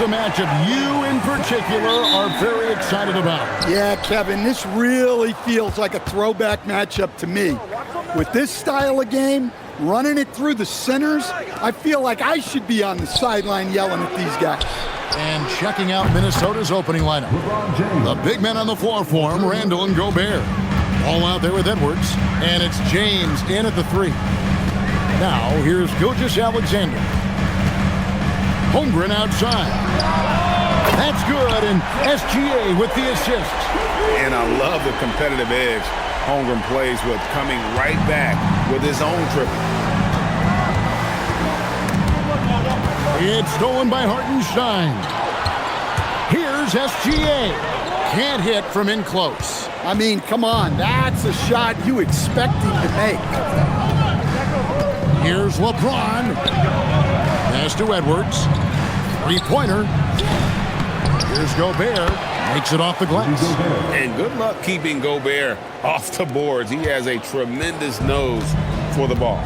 a matchup you in particular are very excited about. Yeah, Kevin, this really feels like a throwback matchup to me. With this style of game, running it through the centers, I feel like I should be on the sideline yelling at these guys. And checking out Minnesota's opening lineup. The big men on the floor for him, Randle and Gobert. All out there with Edwards, and it's James in at the 3. Now, here's Gilgeous Alexander. Holmgren outside. That's good, and SGA with the assist. And I love the competitive edge Holmgren plays with, coming right back with his own triple. It's stolen by Hartenstein. Here's SGA. Can't hit from in close. I mean, come on, that's a shot you expect him to make. Here's LeBron. Pass to Edwards. Three-pointer. Here's Gobert. Makes it off the glass. And good luck keeping Gobert off the boards. He has a tremendous nose for the ball.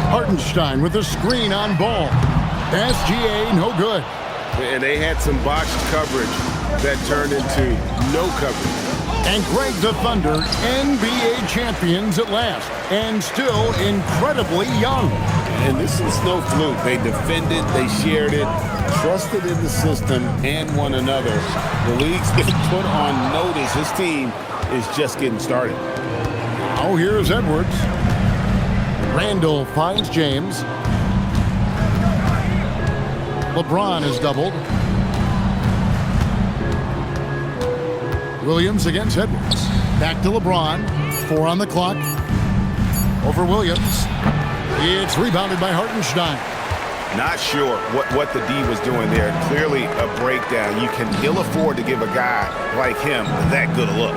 Hartenstein with a screen on ball. SGA, no good. And they had some box coverage that turned into no coverage. And Greg, the Thunder, NBA champions at last, and still incredibly young. And this is no fluke. They defended, they shared it, trusted in the system and one another. The league's been put on notice. This team is just getting started. Now here's Edwards. Randle finds James. LeBron is doubled. Williams against Edwards. Back to LeBron. 4 on the clock. Over Williams. It's rebounded by Hartenstein. Not sure what the D was doing there. Clearly a breakdown. You can ill afford to give a guy like him that good a look.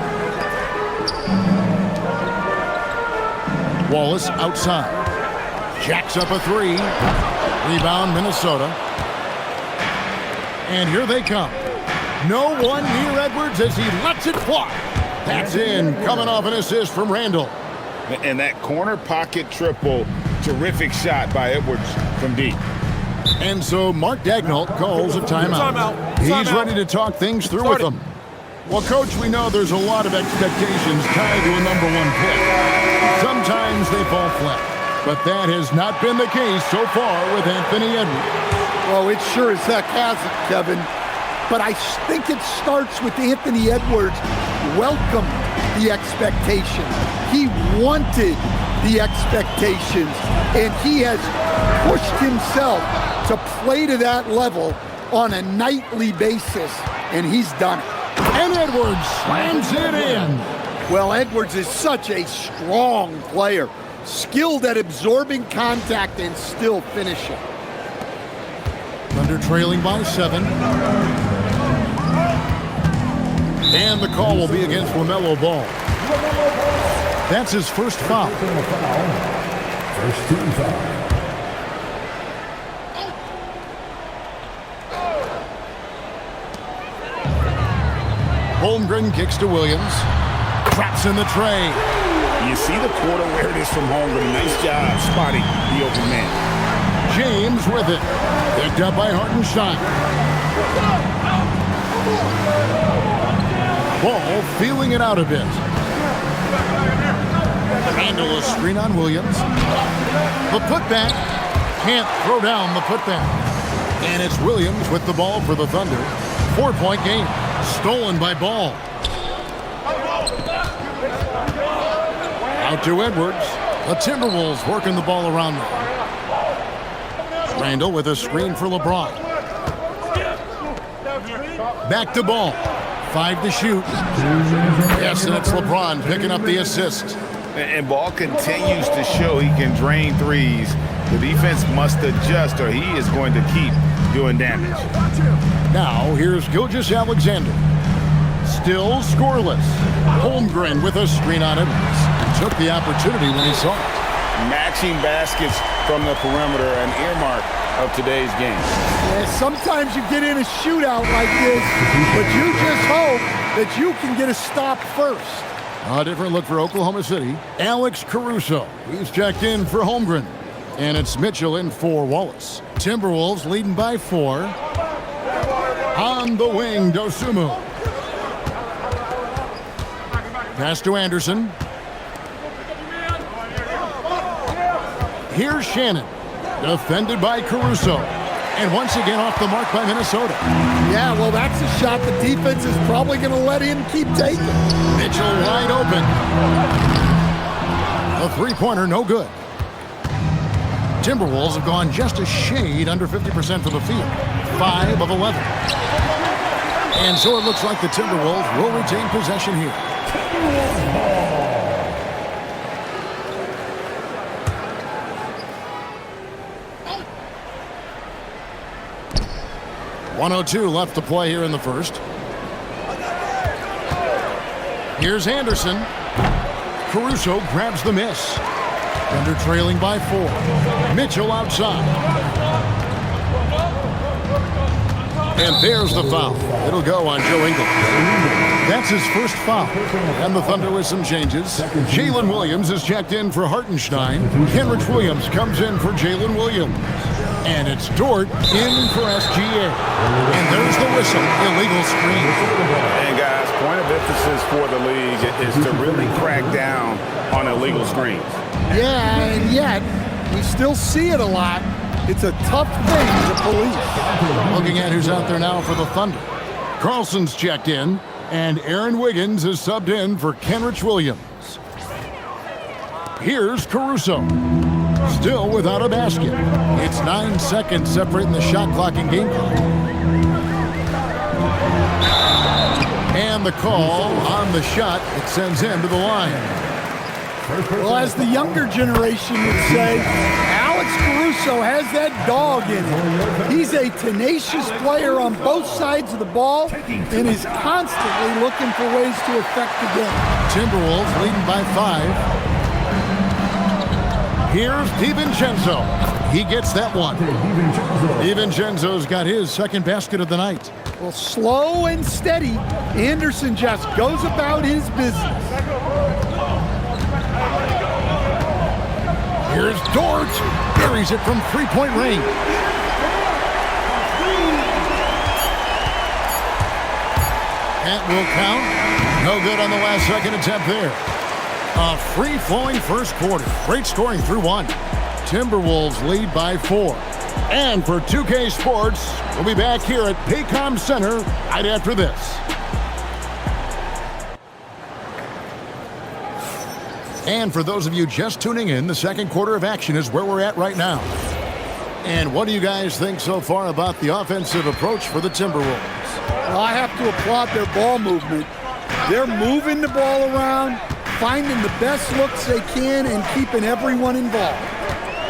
Wallace outside. Jacks up a 3. Rebound Minnesota. And here they come. No one near Edwards as he lets it fly. That's in, coming off an assist from Randle. And that corner pocket triple, terrific shot by Edwards from deep. And so Mark Daigneault calls a timeout. He's ready to talk things through with them. Well, Coach, we know there's a lot of expectations tied to a #1 pick. Sometimes they fall flat, but that has not been the case so far with Anthony Edwards. Well, it sure as heck hasn't, Kevin. But I think it starts with Anthony Edwards welcomed the expectations. He wanted the expectations, and he has pushed himself to play to that level on a nightly basis, and he's done it. And Edwards slams it in. Well, Edwards is such a strong player, skilled at absorbing contact and still finishing. Thunder trailing by 7. And the call will be against LaMelo Ball. That's his first foul. First team foul. Holmgren kicks to Williams. Traps in the tray. You see the court awareness from Holmgren. Nice job spotting the open man. James with it. Picked up by Hartenstein. Ball feeling it out a bit. Randle a screen on Williams. The putback. Can't throw down the putback. And it's Williams with the ball for the Thunder. 4-point game. Stolen by Ball. Out to Edwards. The Timberwolves working the ball around them. Randle with a screen for LeBron. Back to Ball. 5 to shoot. Yes, and it's LeBron picking up the assist. And Ball continues to show he can drain threes. The defense must adjust or he is going to keep doing damage. Now, here's Gilgeous Alexander. Still scoreless. Holmgren with a screen on Edwards. Took the opportunity when he saw it. Matching baskets from the perimeter, an earmark of today's game. Yeah, sometimes you get in a shootout like this, but you just hope that you can get a stop first. A different look for Oklahoma City. Alex Caruso. He's checked in for Holmgren. And it's Mitchell in for Wallace. Timberwolves leading by 4. On the wing, Dosunmu. Pass to Anderson. Here's Shannon. Defended by Caruso. And once again off the mark by Minnesota. Yeah, well, that's a shot the defense is probably going to let him keep taking. Mitchell wide open. A three-pointer, no good. Timberwolves have gone just a shade under 50% from the field. 5 of 11. And so it looks like the Timberwolves will retain possession here. .102 left to play here in the first. Here's Anderson. Caruso grabs the miss. Thunder trailing by 4. Mitchell outside. And there's the foul. It'll go on Joe Ingles. That's his first foul. And the Thunder with some changes. Jalen Williams is checked in for Hartenstein. Kenrich Williams comes in for Jalen Williams. And it's Dort in for SGA. And there's the whistle. Illegal screen. And guys, point of emphasis for the league is to really crack down on illegal screens. Yeah, and yet we still see it a lot. It's a tough thing to police. Looking at who's out there now for the Thunder. Carlson's checked in, and Aaron Wiggins is subbed in for Kenrich Williams. Here's Caruso. Still without a basket. It's 9 seconds separating the shot clock and game clock. And the call on the shot, it sends him to the line. Well, as the younger generation would say, Alex Caruso has that dog in him. He's a tenacious player on both sides of the ball and is constantly looking for ways to affect the game. Timberwolves leading by 5. Here's DiVincenzo. He gets that one. DiVincenzo's got his second basket of the night. Well, slow and steady, Anderson just goes about his business. Here's Dort. Buries it from three-point range. That will count. No good on the last second attempt there. A free-flowing first quarter. Great scoring through 1. Timberwolves lead by 4. And for 2K Sports, we'll be back here at Paycom Center right after this. And for those of you just tuning in, the second quarter of action is where we're at right now. And what do you guys think so far about the offensive approach for the Timberwolves? Well, I have to applaud their ball movement. They're moving the ball around, finding the best looks they can, and keeping everyone involved.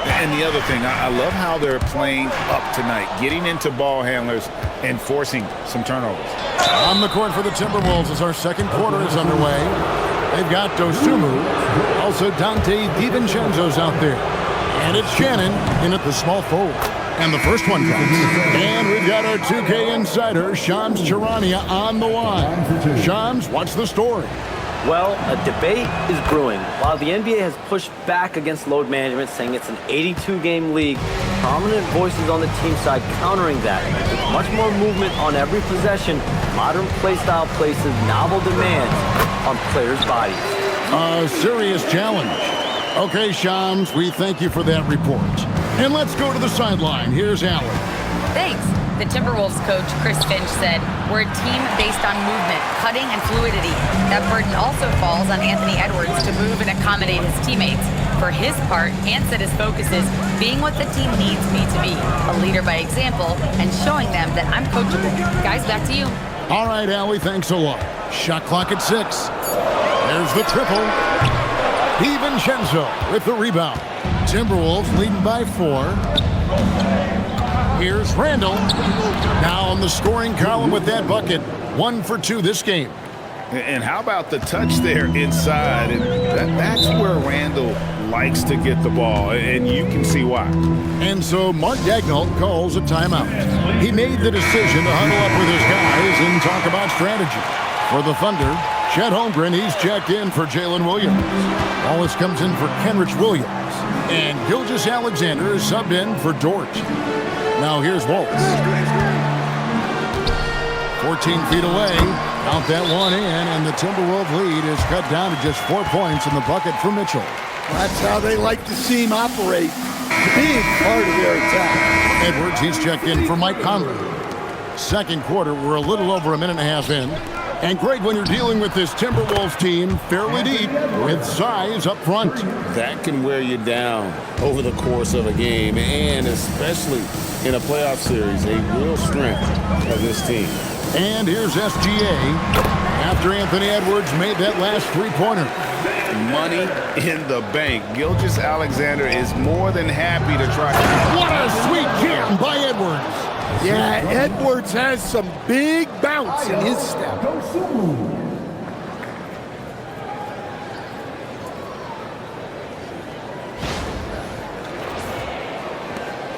And the other thing, I love how they're playing up tonight, getting into ball handlers and forcing some turnovers. On the court for the Timberwolves as our second quarter is underway. They've got Dosunmu, also Dante DiVincenzo's out there. And it's Shannon in at the small forward. And the first one comes. And we've got our 2K insider, Shams Charania, on the line. Shams, what's the story? Well, a debate is brewing. While the NBA has pushed back against load management, saying it's an 82-game league, prominent voices on the team side countering that. With much more movement on every possession, modern playstyle places novel demands on players' bodies. A serious challenge. Okay, Shams, we thank you for that report. And let's go to the sideline. Here's Allen. Thanks. The Timberwolves coach, Chris Finch, said, "We're a team based on movement, cutting, and fluidity. That burden also falls on Anthony Edwards to move and accommodate his teammates. For his part, Ant said his focus is being what the team needs me to be, a leader by example, and showing them that I'm coachable." Guys, back to you. All right, Allie, thanks a lot. Shot clock at 6. There's the triple. DiVincenzo with the rebound. Timberwolves leading by 4. Here's Randle. Now on the scoring column with that bucket. 1 for 2 this game. And how about the touch there inside? And that's where Randle likes to get the ball, and you can see why. And so Mark Daigneault calls a timeout. He made the decision to huddle up with his guys and talk about strategy. For the Thunder, Chet Holmgren, he's checked in for Jalen Williams. Wallace comes in for Kenrich Williams. And Gilgeous-Alexander is subbed in for Dort. Now here's Wallace. 14 feet away. Count that one in, and the Timberwolves lead is cut down to just 4 points in the bucket for Mitchell. That's how they like to see him operate. Big part of their attack. Edwards, he's checked in for Mike Conley. Second quarter, we're a little over a minute and a half in. And Greg, when you're dealing with this Timberwolves team fairly deep with size up front, that can wear you down over the course of a game, and especially in a playoff series, a real strength of this team. And here's SGA after Anthony Edwards made that last three-pointer. Money in the bank. Gilgeous-Alexander is more than happy to try. What a sweet jam by Edwards. Yeah, Edwards has some big bounce in his step.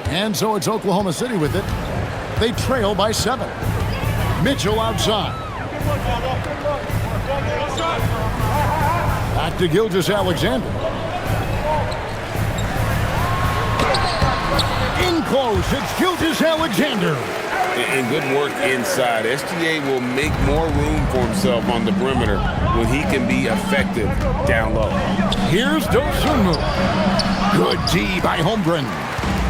And so it's Oklahoma City with it. They trail by 7. Mitchell outside. Back to Gilgeous-Alexander. In close, it's Gilgeous-Alexander. And good work inside. SGA will make more room for himself on the perimeter when he can be effective down low. Here's Dosunmu. Good D by Holmgren.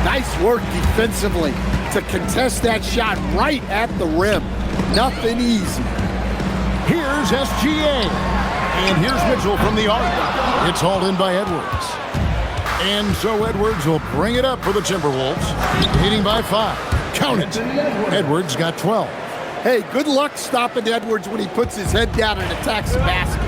Nice work defensively to contest that shot right at the rim. Nothing easy. Here's SGA. And here's Mitchell from the arc. It's hauled in by Edwards. And so Edwards will bring it up for the Timberwolves, leading by 5. Count it. Edwards got 12. Hey, good luck stopping Edwards when he puts his head down and attacks the basket.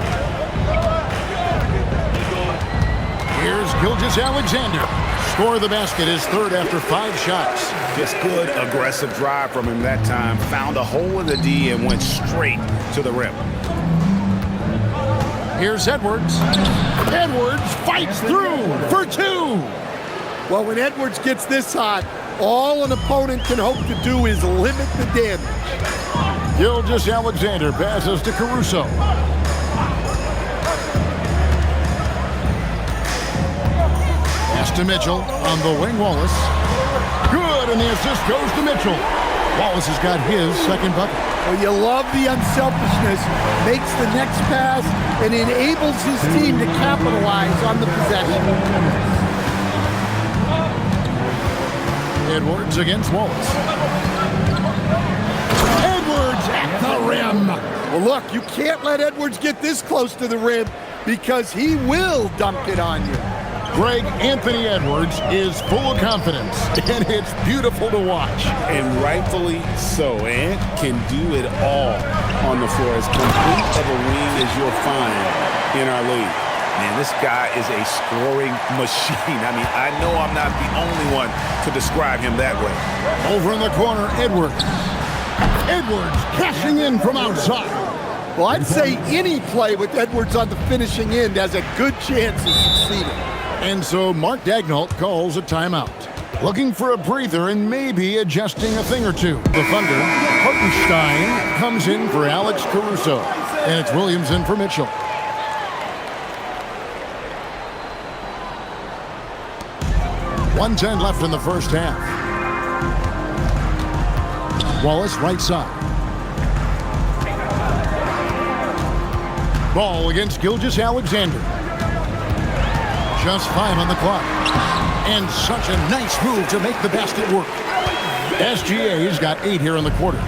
Here's Gilgeous-Alexander. Score of the basket is third after 5 shots. Just good aggressive drive from him that time. Found a hole in the D and went straight to the rim. Here's Edwards. Edwards fights through for 2. Well, when Edwards gets this hot, all an opponent can hope to do is limit the damage. Gilgeous-Alexander passes to Caruso. Pass to Mitchell on the wing. Wallace. Good, and the assist goes to Mitchell. Wallace has got his second bucket. Well, you love the unselfishness. Makes the next pass and enables his team to capitalize on the possession. Edwards against Wallace. Edwards at the rim. Well, look, you can't let Edwards get this close to the rim because he will dunk it on you. Greg, Anthony Edwards is full of confidence, and it's beautiful to watch. And rightfully so. Ant can do it all on the floor. As complete of a wing as you'll find in our league. Man, this guy is a scoring machine. I mean, I know I'm not the only one to describe him that way. Over in the corner, Edwards. Edwards cashing in from outside. Well, I'd say any play with Edwards on the finishing end has a good chance of succeeding. And so Mark Daigneault calls a timeout. Looking for a breather and maybe adjusting a thing or two. The Thunder, Hartenstein comes in for Alex Caruso. And it's Williams in for Mitchell. .110 left in the first half. Wallace right side. Ball against Gilgeous-Alexander. Just 5 on the clock. And such a nice move to make the basket work. SGA's got 8 here in the quarter.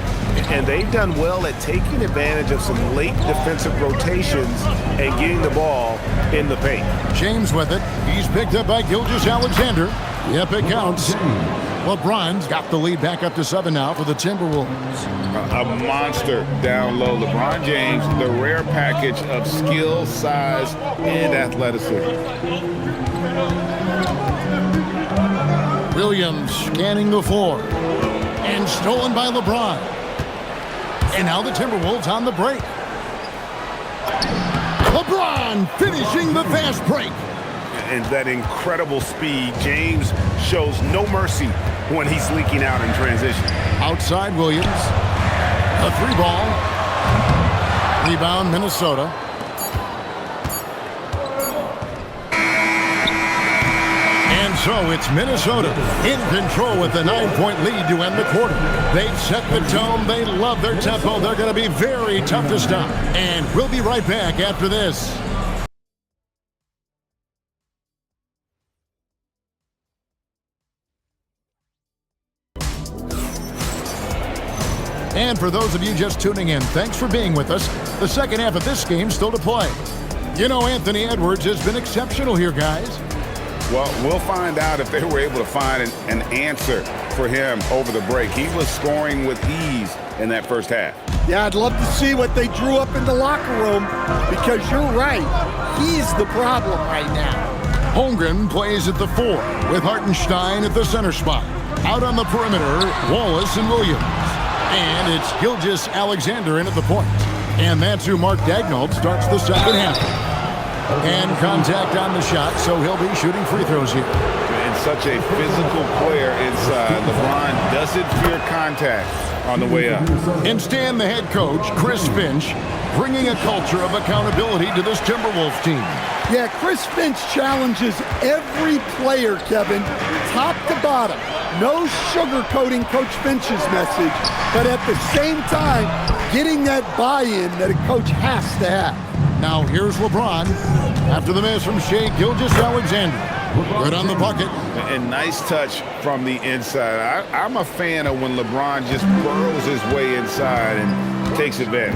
And they've done well at taking advantage of some late defensive rotations and getting the ball in the paint. James with it. He's picked up by Gilgeous-Alexander. Yep, it counts. LeBron's got the lead back up to 7 now for the Timberwolves. A monster down low. LeBron James, the rare package of skill, size, and athleticism. Williams scanning the floor. And stolen by LeBron. And now the Timberwolves on the break. LeBron finishing the fast break. And that incredible speed. James shows no mercy when he's leaking out in transition. Outside Williams. A 3 ball. Rebound, Minnesota. And so it's Minnesota in control with the 9-point lead to end the quarter. They've set the tone. They love their tempo. They're going to be very tough to stop. And we'll be right back after this. And for those of you just tuning in, thanks for being with us. The second half of this game still to play. You know, Anthony Edwards has been exceptional here, guys. Well, we'll find out if they were able to find an answer for him over the break. He was scoring with ease in that first half. Yeah, I'd love to see what they drew up in the locker room, because you're right. He's the problem right now. Holmgren plays at the 4 with Hartenstein at the center spot. Out on the perimeter, Wallace and Williams. And it's Gilgeous Alexander in at the point. And that's who Mark Daigneault starts the second half. And contact on the shot, so he'll be shooting free throws here. And such a physical player inside. LeBron doesn't fear contact on the way up. And Stan, the head coach, Chris Finch, bringing a culture of accountability to this Timberwolves team. Yeah, Chris Finch challenges every player, Kevin, top to bottom. No sugarcoating Coach Finch's message, but at the same time, getting that buy-in that a coach has to have. Now here's LeBron after the miss from Shai Gilgeous-Alexander. Good on the bucket. And nice touch from the inside. I'm a fan of when LeBron just burrows his way inside and takes advantage.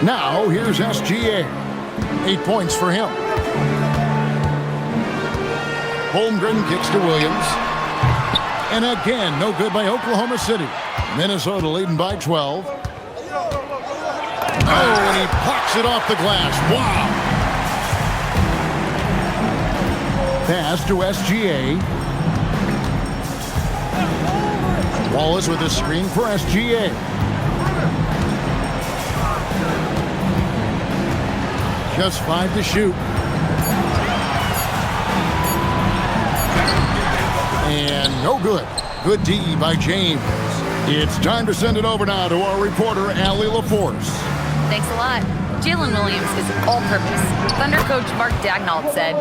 Now here's SGA. 8 points for him. Holmgren kicks to Williams. And again, no good by Oklahoma City. Minnesota leading by 12. Oh, and he plucks it off the glass. Wow. Pass to SGA. Wallace with a screen for SGA. Just 5 to shoot. And no good. Good D by James. It's time to send it over now to our reporter, Allie LaForce. Thanks a lot. Jalen Williams is all-purpose. Thunder coach Mark Daigneault said,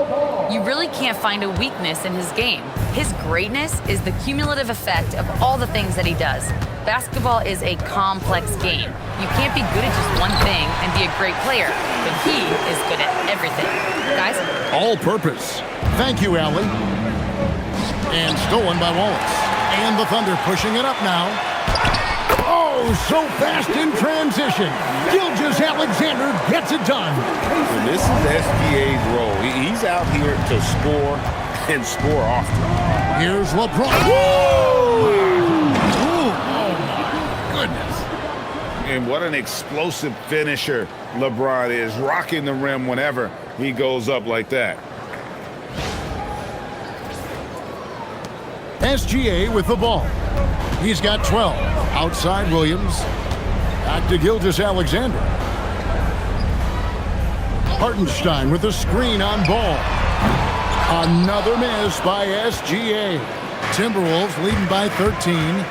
"You really can't find a weakness in his game. His greatness is the cumulative effect of all the things that he does. Basketball is a complex game. You can't be good at just one thing and be a great player, but he is good at everything." Guys? All-purpose. Thank you, Allie. And stolen by Wallace. And the Thunder pushing it up now. Oh, so fast in transition. Gilgeous-Alexander gets it done. And this is SGA's role. He's out here to score and score often. Here's LeBron. Whoa! Oh, my goodness. And what an explosive finisher LeBron is, rocking the rim whenever he goes up like that. SGA with the ball. He's got 12. Outside Williams. Back to Gilgeous-Alexander. Hartenstein with the screen on ball. Another miss by SGA. Timberwolves leading by 13.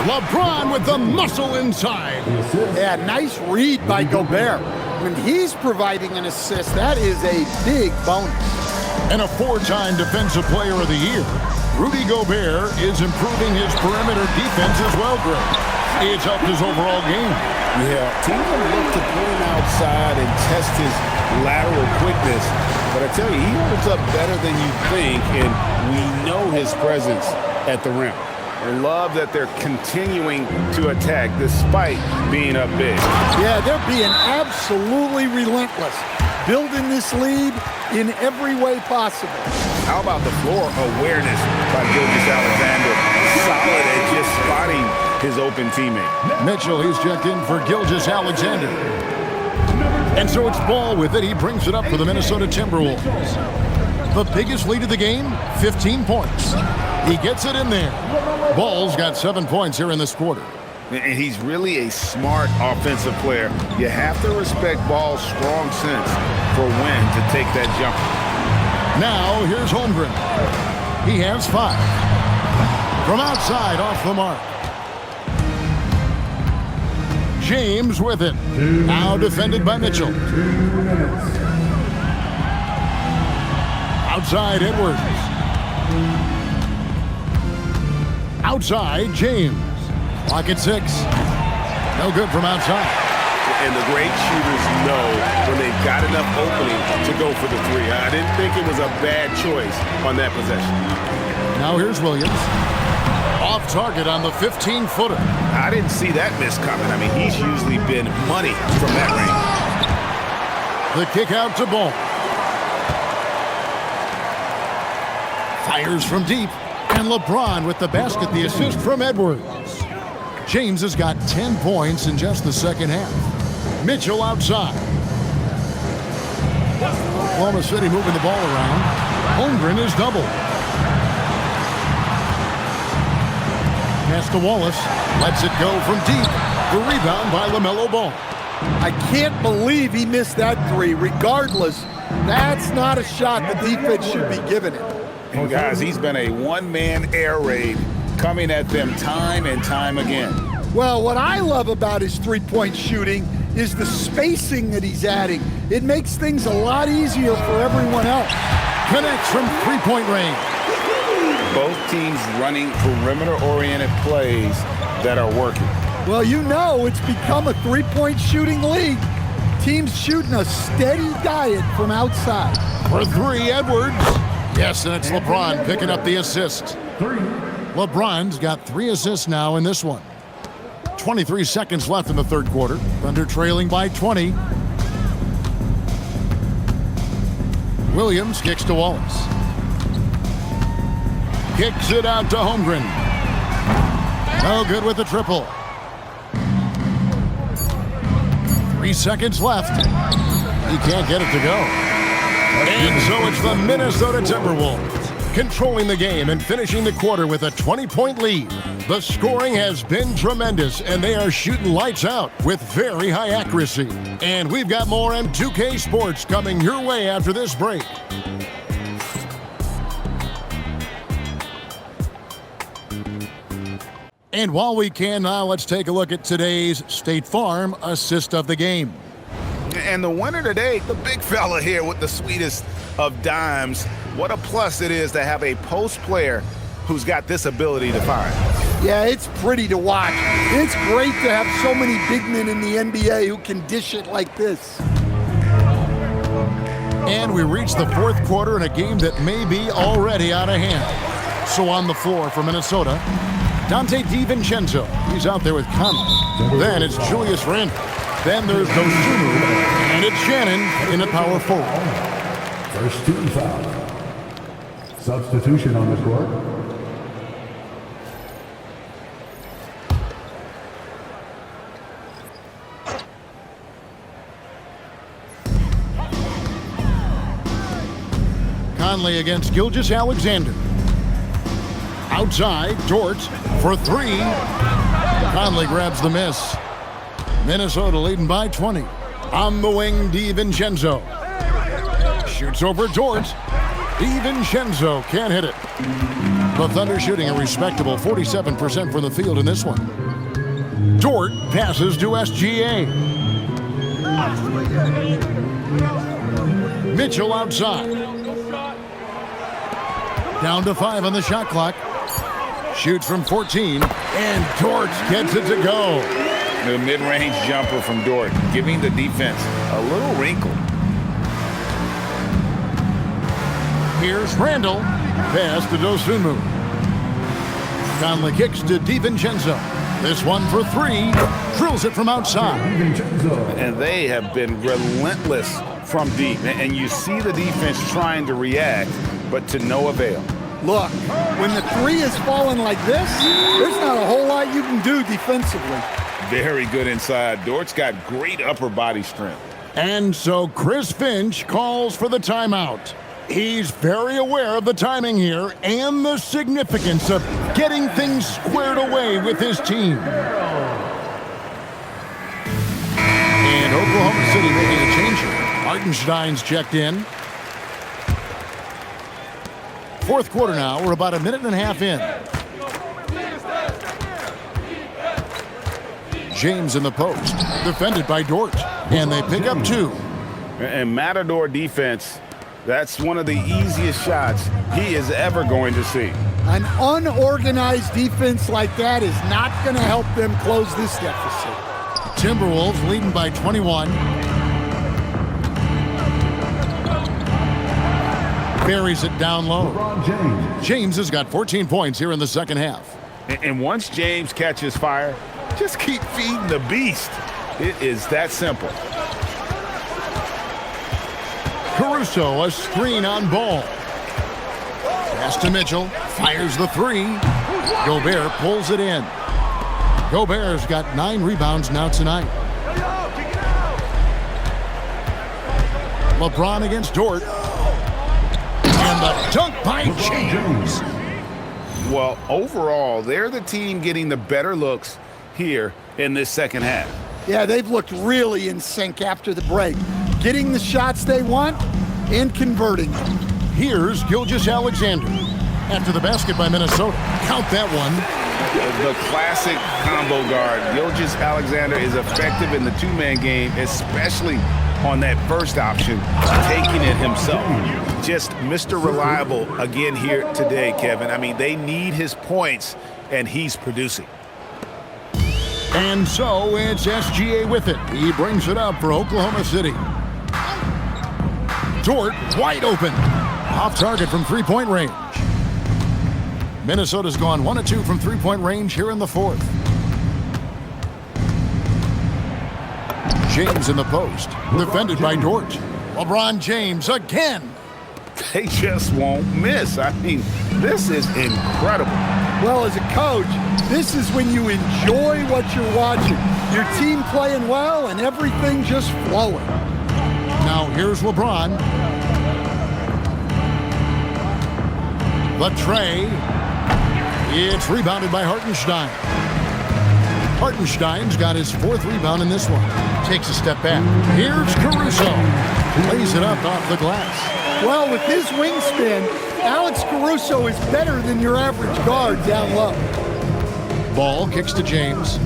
LeBron with the muscle inside. Yeah, nice read by Gobert. When he's providing an assist, that is a big bonus. And a 4-time Defensive Player of the Year. Rudy Gobert is improving his perimeter defense as well, Greg. It's helped his overall game. Yeah, teams will look to pull him outside and test his lateral quickness. But I tell you, he holds up better than you think, and we know his presence at the rim. I love that they're continuing to attack despite being up big. Yeah, they're being absolutely relentless, building this lead in every way possible. How about the floor awareness by Gilgeous-Alexander? Solid at just spotting his open teammate. Mitchell, he's checked in for Gilgeous-Alexander. And so it's Ball with it. He brings it up for the Minnesota Timberwolves. The biggest lead of the game, 15 points. He gets it in there. Ball's got 7 points here in this quarter. And he's really a smart offensive player. You have to respect Ball's strong sense for when to take that jump. Now, here's Holmgren. He has 5. From outside, off the mark. James with it. Now defended by Mitchell. Outside Edwards. Outside James. Clock at 6. No good from outside. And the great shooters know when they've got enough opening to go for the three. I didn't think it was a bad choice on that possession. Now here's Williams. Off target on the 15-footer. I didn't see that miss coming. I mean, he's usually been money from that range. The kick out to Ball. Fires from deep. And LeBron with the basket, the assist from Edwards. James has got 10 points in just the second half. Mitchell outside. Oklahoma City moving the ball around. Holmgren is doubled. Pass to Wallace. Lets it go from deep. The rebound by LaMelo Ball. I can't believe he missed that three. Regardless, that's not a shot the defense should be giving him. And guys, he's been a one-man air raid coming at them time and time again. Well, what I love about his three-point shooting is the spacing that he's adding. It makes things a lot easier for everyone else. Connects from three-point range. Both teams running perimeter-oriented plays that are working. Well, you know it's become a three-point shooting league. Teams shooting a steady diet from outside. For three, Edwards. Yes, and it's LeBron picking up the assist. LeBron's got 3 assists now in this one. 23 seconds left in the third quarter. Thunder trailing by 20. Williams kicks to Wallace. Kicks it out to Holmgren. No good with the triple. 3 seconds left. He can't get it to go. And so it's the Minnesota Timberwolves controlling the game and finishing the quarter with a 20-point lead. The scoring has been tremendous, and they are shooting lights out with very high accuracy. And we've got more M2K Sports coming your way after this break. And while we can now, let's take a look at today's State Farm assist of the game. And the winner today, the big fella here with the sweetest of dimes. What a plus it is to have a post player who's got this ability to find. Yeah, it's pretty to watch. It's great to have so many big men in the NBA who can dish it like this. And we reach the fourth quarter in a game that may be already out of hand. So on the floor for Minnesota, Dante DiVincenzo. He's out there with Conley. Then it's Julius Randle. Then there's Dosunmu, and it's Shannon in the power forward. First team foul. Substitution on the court. Conley against Gilgeous-Alexander. Outside, Dort for 3. Conley grabs the miss. Minnesota leading by 20. On the wing, DiVincenzo. Shoots over Dort. DiVincenzo can't hit it. The Thunder shooting a respectable 47% from the field in this one. Dort passes to SGA. Mitchell outside. Down to 5 on the shot clock. Shoots from 14, and Dort gets it to go. The mid-range jumper from Dort, giving the defense a little wrinkle. Here's Randle. Pass to Dosunmu. Conley kicks to DiVincenzo. This one for 3. Drills it from outside. And they have been relentless from deep. And you see the defense trying to react, but to no avail. Look, when the 3 is falling like this, there's not a whole lot you can do defensively. Very good inside. Dort's got great upper body strength. And so Chris Finch calls for the timeout. He's very aware of the timing here and the significance of getting things squared away with his team. And Oklahoma City making a change here. Hartenstein's checked in. Fourth quarter now. We're about a minute and a half in. James in the post, defended by Dort, and they pick up 2. And Matador defense, that's one of the easiest shots he is ever going to see. An unorganized defense like that is not going to help them close this deficit. Timberwolves leading by 21. Buries it down low. LeBron James has got 14 points here in the second half. And once James catches fire, just keep feeding the beast. It is that simple. Caruso, a screen on Ball. Pass to Mitchell, fires the 3. Gobert pulls it in. Gobert's got 9 rebounds now tonight. LeBron against Dort. And the dunk by James. Well, overall, they're the team getting the better looks here in this second half. Yeah, they've looked really in sync after the break. Getting the shots they want and converting them. Here's Gilgeous Alexander. After the basket by Minnesota. Count that one. The classic combo guard. Gilgeous Alexander is effective in the two-man game, especially on that first option, taking it himself. Just Mr. Reliable again here today, Kevin. I mean, they need his points, and he's producing. And so it's SGA with it. He brings it up for Oklahoma City. Dort wide open. Off target from three-point range. Minnesota's gone 1 of 2 from three-point range here in the fourth. James in the post. Defended by Dort. LeBron James again. They just won't miss. I mean, this is incredible. Well, as a coach, this is when you enjoy what you're watching. Your team playing well and everything just flowing. Now here's LeBron. The tray. It's rebounded by Hartenstein. Hartenstein's got his 4th rebound in this one. Takes a step back. Here's Caruso. Lays it up off the glass. Well, with his wingspan, Alex Caruso is better than your average guard down low. Ball kicks to James.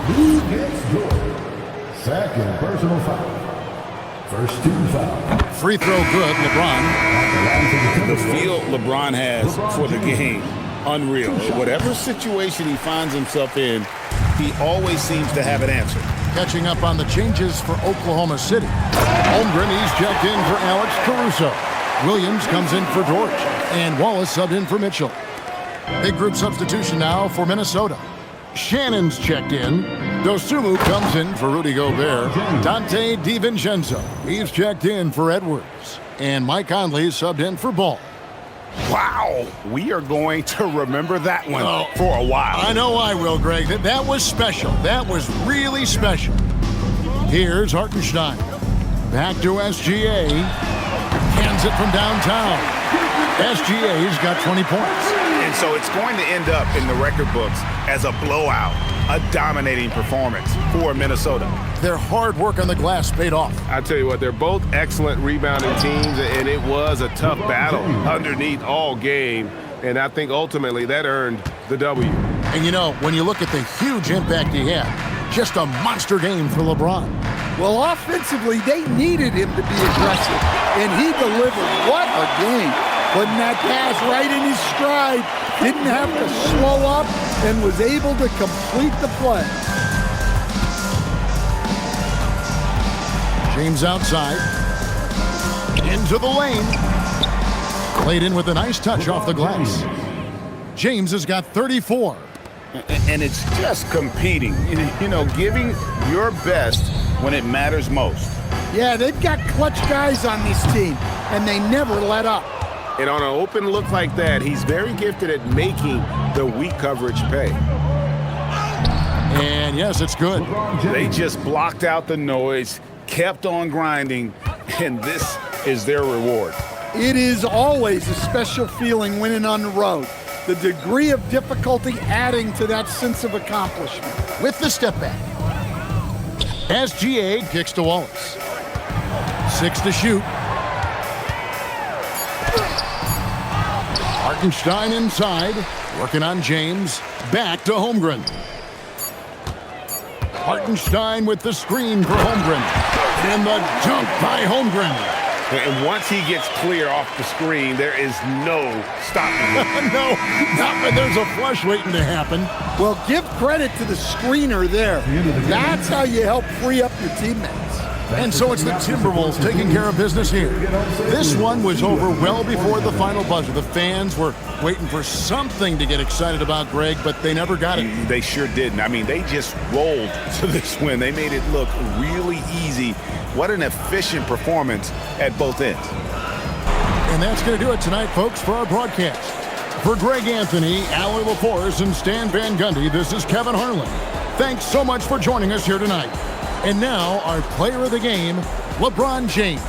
Who gets good? Second personal foul. First team foul. Free throw good, LeBron. The feel LeBron has for the game, unreal. Whatever situation he finds himself in, he always seems to have an answer. Catching up on the changes for Oklahoma City. Holmgren, he's checked in for Alex Caruso. Williams comes in for Dort. And Wallace subbed in for Mitchell. Big group substitution now for Minnesota. Shannon's checked in. Dosunmu comes in for Rudy Gobert. Dante DiVincenzo, he's checked in for Edwards. And Mike Conley subbed in for Ball. Wow, we are going to remember that one for a while. I know I will, Greg. That was special. That was really special. Here's Hartenstein. Back to SGA. Hands it from downtown. SGA's got 20 points. And so it's going to end up in the record books as a blowout, a dominating performance for Minnesota. Their hard work on the glass paid off. I tell you what, they're both excellent rebounding teams, and it was a tough battle underneath all game, and I think ultimately that earned the W. And you know, when you look at the huge impact he had, just a monster game for LeBron. Well, offensively, they needed him to be aggressive, and he delivered. What a game. Putting that pass right in his stride, didn't have to slow up, and was able to complete the play. James outside. Into the lane. Played in with a nice touch off the glass. James has got 34. And it's just competing, you know, giving your best when it matters most. Yeah, they've got clutch guys on this team, and they never let up. And on an open look like that, he's very gifted at making the weak coverage pay. And yes, it's good. They just blocked out the noise, kept on grinding, and this is their reward. It is always a special feeling winning on the road. The degree of difficulty adding to that sense of accomplishment. With the step back. SGA kicks to Wallace. 6 to shoot. Hartenstein inside, working on James. Back to Holmgren. Hartenstein with the screen for Holmgren. And the dunk by Holmgren. And once he gets clear off the screen, there is no stopping him. No, not when there's a flush waiting to happen. Well, give credit to the screener there. That's how you help free up your teammates. And so it's the Timberwolves taking care of business here. This one was over well before the final buzzer. The fans were waiting for something to get excited about, Greg, but they never got it. They sure didn't. I mean, they just rolled to this win. They made it look really easy. What an efficient performance at both ends. And that's going to do it tonight, folks, for our broadcast. For Greg Anthony, Allie LaForce, and Stan Van Gundy, this is Kevin Harlan. Thanks so much for joining us here tonight. And now, our player of the game, LeBron James.